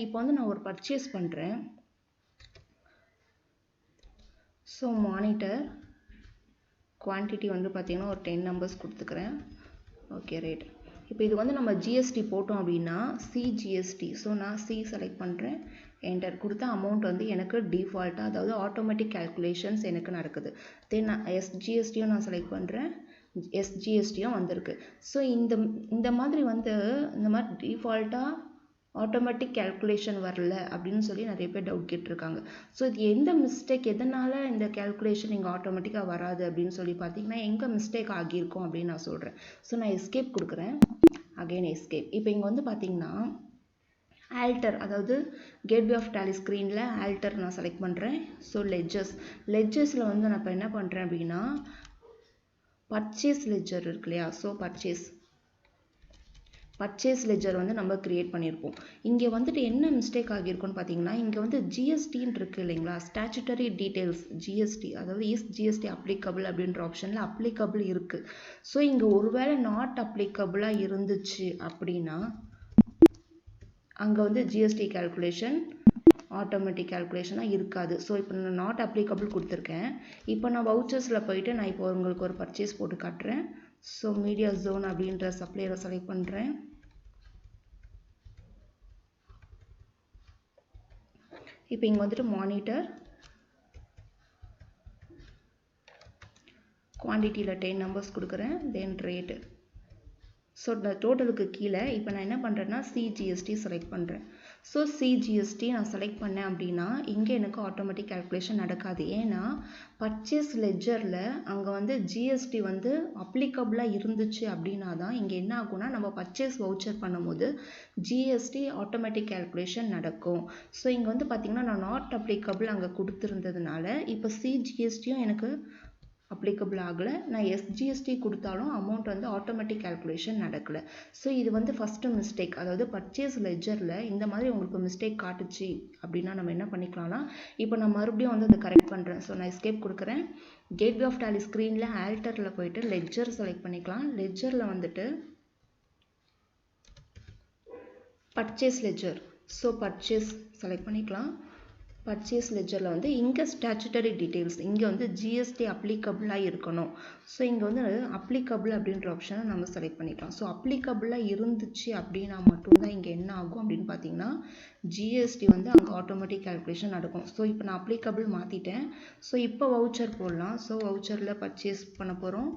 இப்போ வந்து நான் ஒரு பர்ச்சேஸ் பண்ணுறேன். ஸோ மானிட்டர் குவான்டிட்டி வந்து பார்த்தீங்கன்னா ஒரு 10 நம்பர்ஸ் கொடுத்துக்கிறேன். Okay right. இப்போ இது வந்து நம்ம ஜிஎஸ்டி போட்டோம் அப்படின்னா சிஜிஎஸ்டி. ஸோ நான் சி செலக்ட் பண்ணுறேன், என்டர் கொடுத்த அமௌண்ட் வந்து எனக்கு டிஃபால்ட்டாக அதாவது ஆட்டோமேட்டிக் கேல்குலேஷன்ஸ் எனக்கு நடக்குது. தென் நான் எஸ்ஜிஎஸ்டியும் நான் செலக்ட் பண்ணுறேன், எஸ்ஜிஎஸ்டியும் வந்திருக்கு. ஸோ இந்த மாதிரி வந்து இந்த மாதிரி டிஃபால்ட்டாக ஆட்டோமேட்டிக் கேல்குலேஷன் வரல அப்படின்னு சொல்லி நிறைய பேர் டவுட் கேட்டிருக்காங்க. ஸோ இது எந்த மிஸ்டேக், எதனால் இந்த கேல்குலேஷன் இங்கே ஆட்டோமேட்டிக்காக வராது அப்படின்னு சொல்லி பார்த்தீங்கன்னா எங்கே மிஸ்டேக் ஆகியிருக்கும் அப்படின்னு நான் சொல்கிறேன். ஸோ நான் எஸ்கேப் கொடுக்குறேன், அகெயின் எஸ்கேப். இப்போ இங்கே வந்து பார்த்தீங்கன்னா ஆல்டர் அதாவது கேட்வே ஆஃப் டேலி ஸ்க்ரீனில் ஆல்டர் நான் செலக்ட் பண்ணுறேன். ஸோ லெட்ஜர்ஸில் வந்து நான் இப்போ என்ன பண்ணுறேன் அப்படின்னா பர்ச்சேஸ் லெட்ஜர் இருக்கு இல்லையா, ஸோ பர்ச்சேஸ் லெட்ஜர் வந்து நம்ம கிரியேட் பண்ணியிருப்போம். இங்கே வந்துட்டு என்ன மிஸ்டேக் ஆகியிருக்குன்னு பார்த்தீங்கன்னா இங்கே வந்து ஜிஎஸ்டின்னு இருக்குது இல்லைங்களா, ஸ்டாச்சுட்டரி டீட்டெயில்ஸ் ஜிஎஸ்டி, அதாவது இஸ் ஜிஎஸ்டி அப்ளிகபிள் அப்படின்ற ஆப்ஷனில் அப்ளிகபிள் இருக்குது. ஸோ இங்கே ஒருவேளை நாட் அப்ளிகபிளாக இருந்துச்சு அப்படின்னா அங்கே வந்து ஜிஎஸ்டி கேல்குலேஷன் ஆட்டோமேட்டிக் கேல்குலேஷனாக இருக்காது. ஸோ இப்போ நான் நாட் அப்ளிகபிள் கொடுத்துருக்கேன். இப்போ நான் வவுச்சர்ஸில் போயிட்டு நான் இப்போ உங்களுக்கு ஒரு பர்ச்சேஸ் போட்டு காட்டுறேன். ஸோ மீடியா ஜோன் அப்படின்ற சப்ளையரை செலக்ட் பண்ணுறேன். இப்போ இங்கே வந்துட்டு மானிட்டர் குவான்டிட்டியில் 10 நம்பர்ஸ் கொடுக்குறேன், தென் ரேட்டு. ஸோ இந்த டோட்டலுக்கு கீழே இப்போ நான் என்ன பண்ணுறேன்னா சிஜிஎஸ்டி செலக்ட் பண்ணுறேன். ஸோ சிஜிஎஸ்டி நான் செலக்ட் பண்ணேன் அப்படின்னா இங்கே எனக்கு ஆட்டோமேட்டிக் கேல்குலேஷன் நடக்காது. ஏன்னா பர்ச்சேஸ் லெட்ஜரில் அங்கே வந்து ஜிஎஸ்டி வந்து அப்ளிகபிளாக இருந்துச்சு அப்படின்னா தான் இங்கே என்ன ஆகும்னா நம்ம பர்ச்சேஸ் வவுச்சர் பண்ணும்போது ஜிஎஸ்டி ஆட்டோமேட்டிக் கேல்குலேஷன் நடக்கும். ஸோ இங்கே வந்து பார்த்திங்கன்னா நான் நாட் அப்ளிகபிள் அங்கே கொடுத்துருந்ததுனால இப்போ சிஜிஎஸ்டியும் எனக்கு அப்ளிகபிள் ஆகலை. நான் எஸ்ஜிஎஸ்டி கொடுத்தாலும் அமௌண்ட் வந்து ஆட்டோமேட்டிக் கேல்குலேஷன் நடக்கலை. ஸோ இது வந்து ஃபஸ்ட்டு மிஸ்டேக். அதாவது பர்ச்சேஸ் லெட்ஜரில் இந்த மாதிரி உங்களுக்கு மிஸ்டேக் காட்டுச்சு அப்படின்னா நம்ம என்ன பண்ணிக்கலாம்னா இப்போ நான் மறுபடியும் வந்து அதை கரெக்ட் பண்ணுறேன். ஸோ நான் எஸ்கேப் கொடுக்குறேன். கேட்வே ஆஃப் டேலி ஸ்க்ரீனில் ஆல்டரில் போயிட்டு லெட்ஜர் செலக்ட் பண்ணிக்கலாம். லெட்ஜரில் வந்துட்டு purchase ledger, so purchase select பண்ணிக்கலாம். பர்ச்சேஸ் லெட்ஜரில் வந்து இங்கே ஸ்டாச்சுட்டரி டீட்டெயில்ஸ் இங்கே வந்து ஜிஎஸ்டி அப்ளிகபிளாக இருக்கணும். ஸோ இங்கே வந்து அப்ளிகபிள் அப்படின்ற ஆப்ஷனை நம்ம செலக்ட் பண்ணிக்கலாம். ஸோ அப்ளிகபிளாக இருந்துச்சு அப்படின்னா மட்டும்தான் இங்கே என்ன ஆகும் அப்படின்னு பார்த்தீங்கன்னா ஜிஎஸ்டி வந்து அங்கே ஆட்டோமேட்டிக் கேல்குலேஷன் நடக்கும். ஸோ இப்போ நான் அப்ளிகபிள் மாற்றிட்டேன். ஸோ இப்போ வவுச்சர் போடலாம். ஸோ வவுச்சரில் பர்ச்சேஸ் பண்ண போகிறோம்.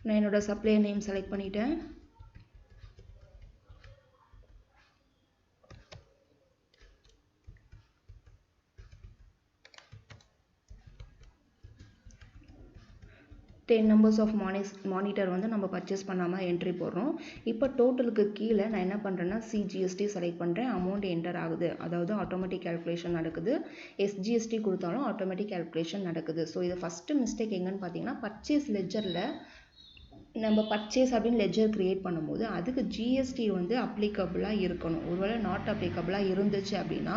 நான் என்னோடய சப்ளையர் நேம் செலக்ட் பண்ணிட்டேன். டென் நம்பர்ஸ் ஆஃப் மானிட்டர் வந்து நம்ம பர்ச்சேஸ் பண்ணாமல் என்ட்ரி போடுறோம். இப்போ டோட்டலுக்கு கீழே நான் என்ன பண்ணுறேன்னா சிஜிஎஸ்டி செலக்ட் பண்ணுறேன், அமௌண்ட் என்டர் ஆகுது, அதாவது ஆட்டோமேட்டிக் கேல்குலேஷன் நடக்குது. எஸ்ஜிஎஸ்டி கொடுத்தாலும் ஆட்டோமேட்டிக் கேல்குலேஷன் நடக்குது. ஸோ இது ஃபஸ்ட்டு மிஸ்டேக் எங்கன்னு பார்த்தீங்கன்னா பர்ச்சேஸ் லெட்ஜரில் நம்ம பர்ச்சேஸ் அப்படின்னு லெட்ஜர் கிரியேட் பண்ணும்போது அதுக்கு ஜிஎஸ்டி வந்து அப்ளிகபிளாக இருக்கணும். ஒருவேளை நாட் அப்ளிகபிளாக இருந்துச்சு அப்படின்னா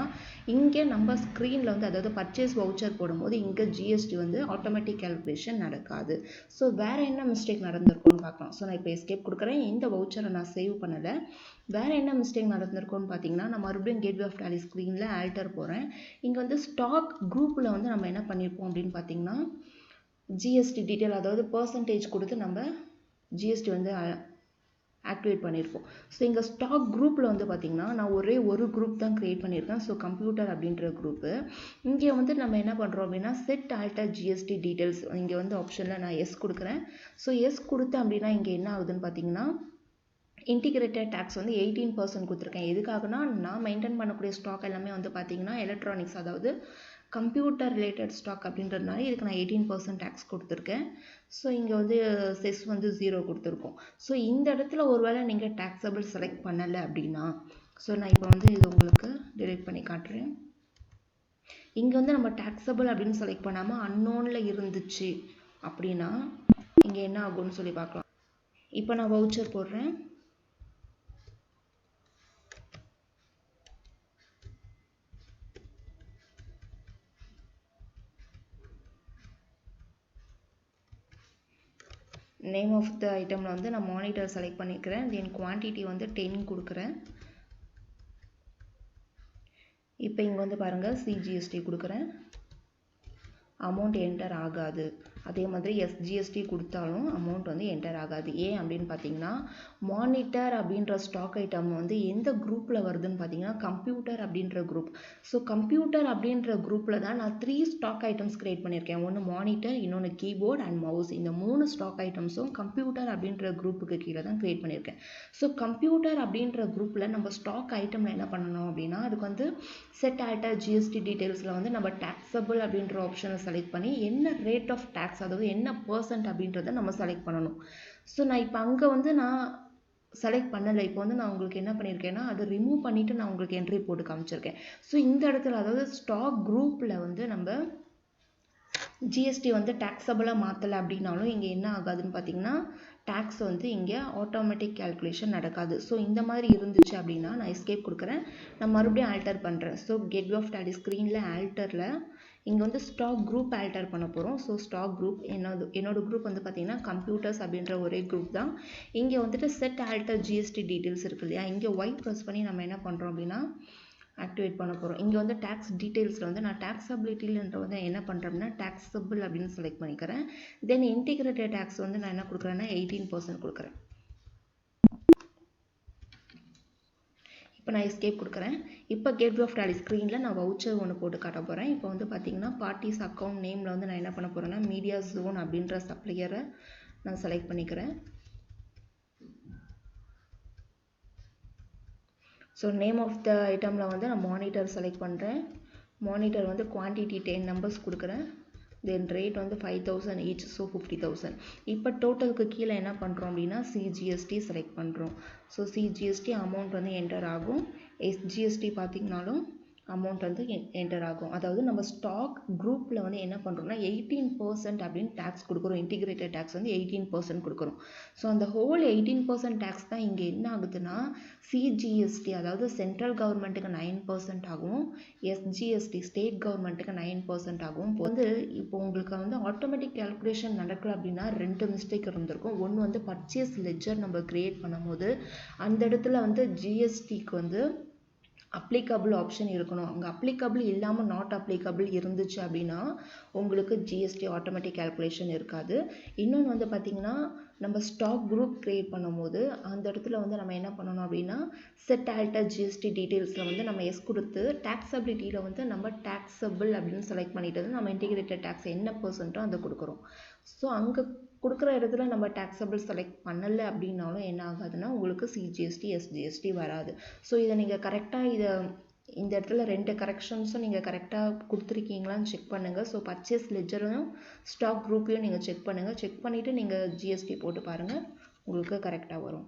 இங்கே நம்ம ஸ்க்ரீனில் வந்து அதாவது பர்ச்சேஸ் வவுச்சர் போடும்போது இங்கே ஜிஎஸ்டி வந்து ஆட்டோமேட்டிக் கேல்குலேஷன் நடக்காது. ஸோ வேறு என்ன மிஸ்டேக் நடந்திருக்கும்னு பார்க்கலாம். ஸோ நான் இப்போ எஸ்கேப் கொடுக்குறேன். இந்த வவுச்சரை நான் சேவ் பண்ணலை. வேறு என்ன மிஸ்டேக் நடந்திருக்கும்னு பார்த்தீங்கன்னா நான் மறுபடியும் கேட்வே ஆஃப் டேலி ஸ்க்ரீனில் ஆல்டர் போகிறேன். இங்கே வந்து ஸ்டாக் குரூப்பில் வந்து நம்ம என்ன பண்ணியிருப்போம் அப்படின்னு பார்த்தீங்கன்னா ஜிஎஸ்டி டீட்டெயில் அதாவது பர்சன்டேஜ் கொடுத்து நம்ம ஜிஎஸ்டி வந்து ஆக்டிவேட் பண்ணியிருப்போம். ஸோ இங்கே ஸ்டாக் குரூப்பில் வந்து பார்த்திங்கன்னா நான் ஒரே ஒரு குரூப் தான் க்ரியேட் பண்ணியிருக்கேன். ஸோ கம்ப்யூட்டர் அப்படின்ற குரூப்பு. இங்கே வந்து நம்ம என்ன பண்ணுறோம் அப்படின்னா செட் ஆல்டர் ஜிஎஸ்டி டீட்டெயில்ஸ் இங்கே வந்து ஆப்ஷனில் நான் எஸ் கொடுக்குறேன். ஸோ எஸ் கொடுத்தேன் அப்படின்னா இங்கே என்ன ஆகுதுன்னு பார்த்தீங்கன்னா இன்டிகிரேட்டட் டேக்ஸ் வந்து 18% கொடுத்துருக்கேன். எதுக்காகனா நான் மெயின்டைன் பண்ணக்கூடிய ஸ்டாக் எல்லாமே வந்து பார்த்திங்கன்னா எலக்ட்ரானிக்ஸ் அதாவது கம்ப்யூட்டர் ரிலேட்டட் ஸ்டாக் அப்படின்றதுனால இதுக்கு நான் 18% டேக்ஸ் கொடுத்துருக்கேன். ஸோ இங்கே வந்து செஸ் வந்து 0 கொடுத்துருக்கோம். ஸோ இந்த இடத்துல ஒருவேளை நீங்கள் டேக்ஸபிள் செலக்ட் பண்ணலை அப்படின்னா ஸோ நான் இப்போ வந்து இது உங்களுக்கு டிலீட் பண்ணி காட்டுறேன். இங்கே வந்து நம்ம டேக்ஸபிள் அப்படின்னு செலக்ட் பண்ணாமல் அன்னோனில் இருந்துச்சு அப்படின்னா இங்கே என்ன ஆகும்னு சொல்லி பார்க்கலாம். இப்போ நான் வவுச்சர் போடுறேன். நேம் ஆஃப் த ஐட்டமில் வந்து நான் மானிட்டர் செலக்ட் பண்ணிக்கிறேன். தென் குவான்டிட்டி வந்து 10 கொடுக்குறேன். இப்போ இங்கே வந்து பாருங்கள் சிஜிஎஸ்டி கொடுக்குறேன். அமௌண்ட் என்டர் ஆகாது. அதே மாதிரி எஸ்ஜிஎஸ்டி கொடுத்தாலும் அமௌண்ட் வந்து என்டர் ஆகாது. ஏன் அப்படின்னு பார்த்தீங்கன்னா மானிட்டர் அப்படின்ற ஸ்டாக் ஐட்டம் வந்து எந்த குரூப்பில் வருதுன்னு பார்த்தீங்கன்னா கம்ப்யூட்டர் அப்படின்ற குரூப். ஸோ கம்ப்யூட்டர் அப்படின்ற குரூப்பில் தான் நான் 3 ஸ்டாக் ஐட்டம்ஸ் கிரியேட் பண்ணியிருக்கேன். ஒன்று மானிட்டர், இன்னொன்று கீபோர்ட் அண்ட் மவுஸ். இந்த 3 ஸ்டாக் ஐட்டம்ஸும் கம்ப்யூட்டர் அப்படின்ற குரூப்புக்கு கீழே தான் கிரியேட் பண்ணியிருக்கேன். ஸோ கம்ப்யூட்டர் அப்படின்ற குரூப்பில் நம்ம ஸ்டாக் ஐட்டமில் என்ன பண்ணணும் அப்படின்னா அதுக்கு வந்து செட் ஆல்டர் ஜிஎஸ்டி டீட்டெயில்ஸில் வந்து நம்ம டாக்ஸபிள் அப்படின்ற ஆப்ஷனை செலக்ட் பண்ணி என்ன ரேட் ஆஃப் டேக்ஸ், அதாவது என்ன % அப்படின்றத நம்ம செலக்ட் பண்ணணும். ஸோ நான் இப்போ அங்கே வந்து நான் செலக்ட் பண்ணலை. இப்போ வந்து நான் உங்களுக்கு என்ன பண்ணியிருக்கேன்னா அதை ரிமூவ் பண்ணிவிட்டு நான் உங்களுக்கு என்ட்ரி போட்டு காமிச்சிருக்கேன். ஸோ இந்த இடத்துல அதாவது ஸ்டாக் குரூப்பில் வந்து நம்ம ஜிஎஸ்டி வந்து டாக்ஸபிளாக மாற்றலை அப்படின்னாலும் இங்கே என்ன ஆகாதுன்னு பார்த்தீங்கன்னா டேக்ஸ் வந்து இங்கே ஆட்டோமேட்டிக் கேல்குலேஷன் நடக்காது. ஸோ இந்த மாதிரி இருந்துச்சு அப்படின்னா நான் எஸ்கேப் கொடுக்குறேன். நான் மறுபடியும் ஆல்டர் பண்ணுறேன். ஸோ கெட் ஆஃப் டேலி ஸ்க்ரீனில் ஆல்டரில் இங்கே வந்து ஸ்டாக் குரூப் ஆல்டர் பண்ண போகிறோம். ஸோ ஸ்டாக் குரூப் என்னோட குரூப் வந்து பார்த்தீங்கன்னா கம்ப்யூட்டர்ஸ் அப்படின்ற ஒரே குரூப் தான். இங்கே வந்துட்டு செட் ஆல்டர் ஜிஎஸ்டி டீட்டெயில்ஸ் இருக்கு இல்லையா, இங்கே ஒயிட் ப்ரெஸ் பண்ணி நம்ம என்ன பண்ணுறோம் அப்படின்னா ஆக்டிவேட் பண்ண போகிறோம். இங்கே வந்து டேக்ஸ் டீட்டெயில்ஸில் வந்து நான் டாக்ஸபிலிட்டின்ற வந்து என்ன பண்ணுறேன்னா டாக்ஸபிள் அப்படின்னு செலக்ட் பண்ணிக்கிறேன். தென் இன்டிகிரேட்டட் டேக்ஸ் வந்து நான் என்ன கொடுக்குறேன்னா 18% கொடுக்குறேன். இப்போ நான் எஸ்கேப் கொடுக்குறேன். இப்போ கெட் ஆஃப் டேலி ஸ்க்ரீனில் நான் வவுச்சர் ஒன்று போட்டு காட்ட போகிறேன். இப்போ வந்து பார்த்தீங்கன்னா பார்ட்டிஸ் அக்கௌண்ட் நேமில் வந்து நான் என்ன பண்ண போகிறேன்னா மீடியா ஜோன் அப்படின்ற சப்ளையரை நான் செலக்ட் பண்ணிக்கிறேன். ஸோ நேம் ஆஃப் த ஐட்டமில் வந்து நான் மானிட்டர் செலக்ட் பண்ணுறேன். மானிட்டர் வந்து குவான்டிட்டி 10 நம்பர்ஸ் கொடுக்குறேன். தென் ரேட் வந்து 5000 ஈச், ஸோ 50,000. இப்போ டோட்டலுக்கு கீழே என்ன பண்ணுறோம் அப்படின்னா சிஜிஎஸ்டி செலக்ட் பண்ணுறோம். ஸோ சிஜிஎஸ்டி அமௌண்ட் வந்து என்டர் ஆகும். எஸ்ஜிஎஸ்டி பார்த்திங்கனாலும் அமௌண்ட் வந்து என்டர் ஆகும். அதாவது நம்ம ஸ்டாக் குரூப்பில் வந்து என்ன பண்ணுறோம்னா 18% அப்படின்னு டேக்ஸ் கொடுக்குறோம். இன்டிகிரேட்டட் டேக்ஸ் வந்து 18% கொடுக்குறோம். ஸோ அந்த ஹோல் 18% டேக்ஸ் தான் இங்கே என்ன ஆகுதுன்னா சிஜிஎஸ்டி அதாவது சென்ட்ரல் கவர்மெண்ட்டுக்கு 9% ஆகும், எஸ்ஜிஎஸ்டி ஸ்டேட் கவர்மெண்ட்டுக்கு 9% ஆகும். இப்போ வந்து இப்போ உங்களுக்கு வந்து ஆட்டோமேட்டிக் கேல்குலேஷன் நடக்கல அப்படின்னா 2 மிஸ்டேக் இருந்திருக்கும். ஒன்று வந்து பர்ச்சேஸ் லெட்ஜர் நம்ம கிரியேட் பண்ணும்போது அந்த இடத்துல வந்து ஜிஎஸ்டிக்கு வந்து அப்ளிகபிள் ஆப்ஷன் இருக்கணும். அங்கே அப்ளிகபிள் இல்லாமல் நாட் அப்ளிகபிள் இருந்துச்சு அப்படின்னா உங்களுக்கு ஜிஎஸ்டி ஆட்டோமேட்டிக் கேல்குலேஷன் இருக்காது. இன்னொன்று வந்து பார்த்திங்கன்னா நம்ம ஸ்டாக் குரூப் க்ரியேட் பண்ணும்போது அந்த இடத்துல வந்து நம்ம என்ன பண்ணணும் அப்படின்னா செட் ஆல்டர் ஜிஎஸ்டி டீட்டெயில்ஸில் வந்து நம்ம எஸ் கொடுத்து டாக்ஸபிலிட்டியில் வந்து நம்ம டாக்ஸபிள் அப்படின்னு செலக்ட் பண்ணிட்டு நம்ம இன்டிகிரேட்டட் டேக்ஸ் என்ன % அதை கொடுக்குறோம். ஸோ அங்கே கொடுக்குற இடத்துல நம்ம டாக்ஸபிள் செலக்ட் பண்ணலை அப்படின்னாலும் என்ன ஆகாதுன்னா உங்களுக்கு சிஜிஎஸ்டி எஸ்ஜிஎஸ்டி வராது. ஸோ இதை நீங்கள் கரெக்டாக இந்த இடத்துல 2 கரெக்ஷன்ஸும் நீங்கள் கரெக்டாக கொடுத்துருக்கீங்களான்னு செக் பண்ணுங்கள். ஸோ பர்ச்சேஸ் லெட்ஜரும் ஸ்டாக் குரூப்பையும் நீங்கள் செக் பண்ணுங்கள். செக் பண்ணிவிட்டு நீங்கள் ஜிஎஸ்டி போட்டு பாருங்கள், உங்களுக்கு கரெக்டாக வரும்.